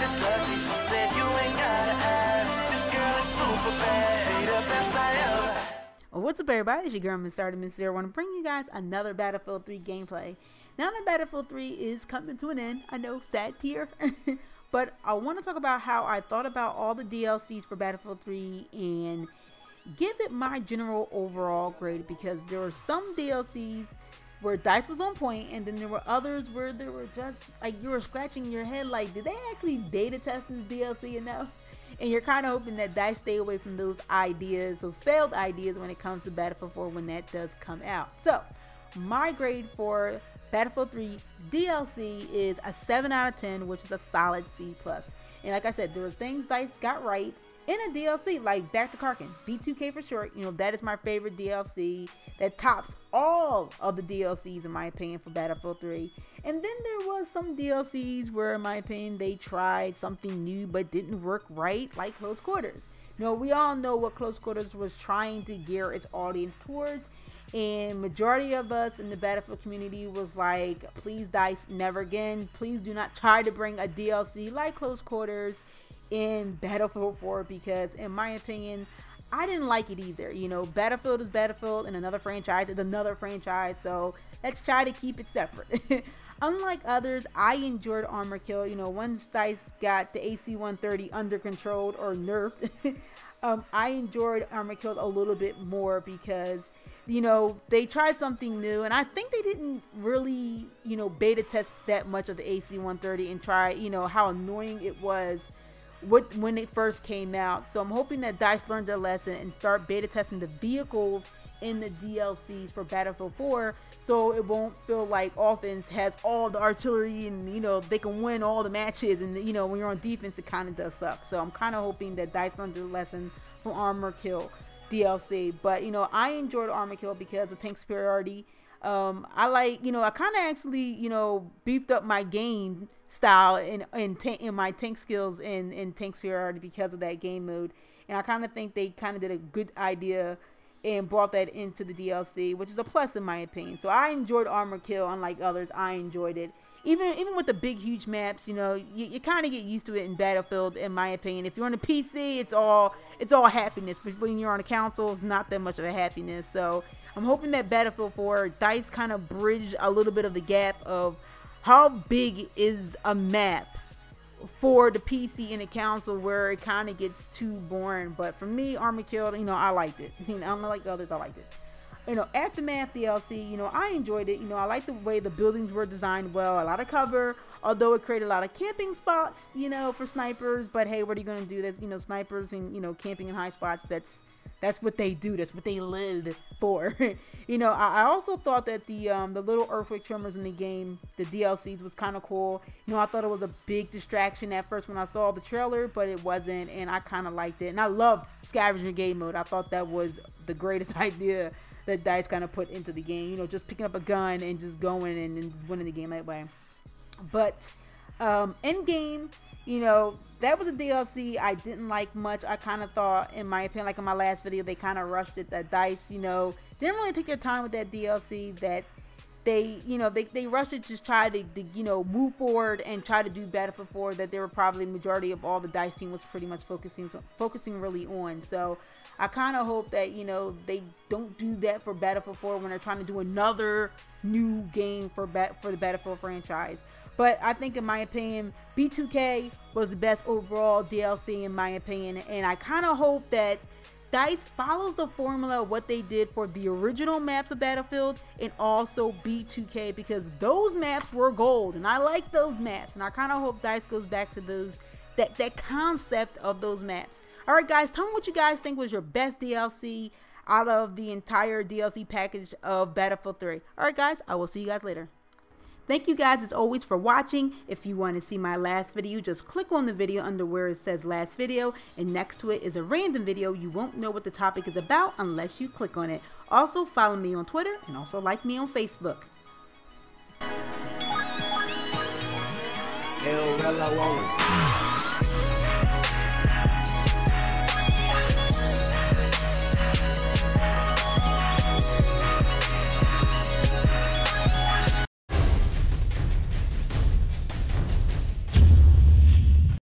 this lucky, she said you ain't gotta ask. This girl is super bad, she the best I ever. Well, what's up everybody, it's your girl Miss Dammit here. I want to bring you guys another Battlefield 3 gameplay. Now that Battlefield 3 is coming to an end, I know, sad tear, but I want to talk about how I thought about all the DLCs for Battlefield 3 and give it my general overall grade, because there were some DLCs where DICE was on point, and then there were others where they were just like you were scratching your head like, did they actually beta test this DLC enough? And you're kind of hoping that DICE stay away from those ideas, those failed ideas when it comes to Battlefield 4 when that does come out. So my grade for Battlefield 3 DLC is a 7 out of 10, which is a solid C+. And like I said, there were things DICE got right in a DLC, like Back to Karkin, B2K for short. You know, that is my favorite DLC that tops all of the DLCs in my opinion for Battlefield 3. And then there was some DLCs where in my opinion they tried something new but didn't work right, like Close Quarters. You know, we all know what Close Quarters was trying to gear its audience towards, and majority of us in the Battlefield community was like, please DICE, never again. Please do not try to bring a DLC like Close Quarters in Battlefield 4, because in my opinion I didn't like it either. You know, Battlefield is Battlefield and another franchise is another franchise, so let's try to keep it separate. Unlike others, I enjoyed Armor Kill. You know, once DICE got the AC-130 under control or nerfed, I enjoyed Armor Kill a little bit more because, you know, they tried something new, and I think they didn't really, you know, beta test that much of the AC-130 and try, you know, how annoying it was when it first came out. So I'm hoping that DICE learned their lesson and start beta testing the vehicles in the DLCs for Battlefield 4, so it won't feel like offense has all the artillery and, you know, they can win all the matches, and, you know, when you're on defense it kind of does suck. So I'm kind of hoping that DICE learned their lesson from Armor Kill DLC. But, you know, I enjoyed Armor Kill because of tank superiority. I like, you know, I kind of actually, you know, beefed up my game style in my tank skills and tank superiority because of that game mode. And I kind of think they kind of did a good idea and brought that into the DLC, which is a plus in my opinion. So I enjoyed Armor Kill. Unlike others, I enjoyed it. Even with the big huge maps, you know, you kind of get used to it in Battlefield in my opinion. If you're on a PC, it's all happiness, but when you're on a console, it's not that much of a happiness. So I'm hoping that Battlefield 4 DICE kind of bridged a little bit of the gap of how big is a map for the PC and the console, where it kind of gets too boring. But for me, Armor Kill, you know, I liked it. You know, unlike others, I liked it. You know, Aftermath DLC, you know, I enjoyed it. You know, I like the way the buildings were designed well, a lot of cover, although it created a lot of camping spots, you know, for snipers. But hey, what are you going to do? That's, you know, snipers and, you know, camping in high spots, that's what they do. That's what they live for. You know, I also thought that the little earthquake tremors in the game, the DLCs, was kind of cool. You know, I thought it was a big distraction at first when I saw the trailer, but it wasn't, and I kind of liked it. And I love scavenger game mode. I thought that was the greatest idea that DICE kind of put into the game. You know, just picking up a gun and just going and just winning the game that way. But Endgame, you know, that was a DLC I didn't like much. I kind of thought, in my opinion, like in my last video, they kind of rushed it. That DICE, you know, didn't really take their time with that DLC. That they, you know, they rushed it, just try to, you know, move forward and try to do Battlefield 4 that they were probably majority of all the DICE team was pretty much focusing really on. So I kind of hope that, you know, they don't do that for Battlefield 4 when they're trying to do another new game for the Battlefield franchise. But I think, in my opinion, B2K was the best overall DLC in my opinion, and I kind of hope that DICE follows the formula of what they did for the original maps of Battlefield and also B2K, because those maps were gold and I like those maps, and I kind of hope DICE goes back to those that concept of those maps. Alright guys, tell me what you guys think was your best DLC out of the entire DLC package of Battlefield 3. Alright guys, I will see you guys later. Thank you guys as always for watching. If you want to see my last video, just click on the video under where it says last video, and next to it is a random video. You won't know what the topic is about unless you click on it. Also follow me on Twitter and also like me on Facebook. Hell, well, I want it.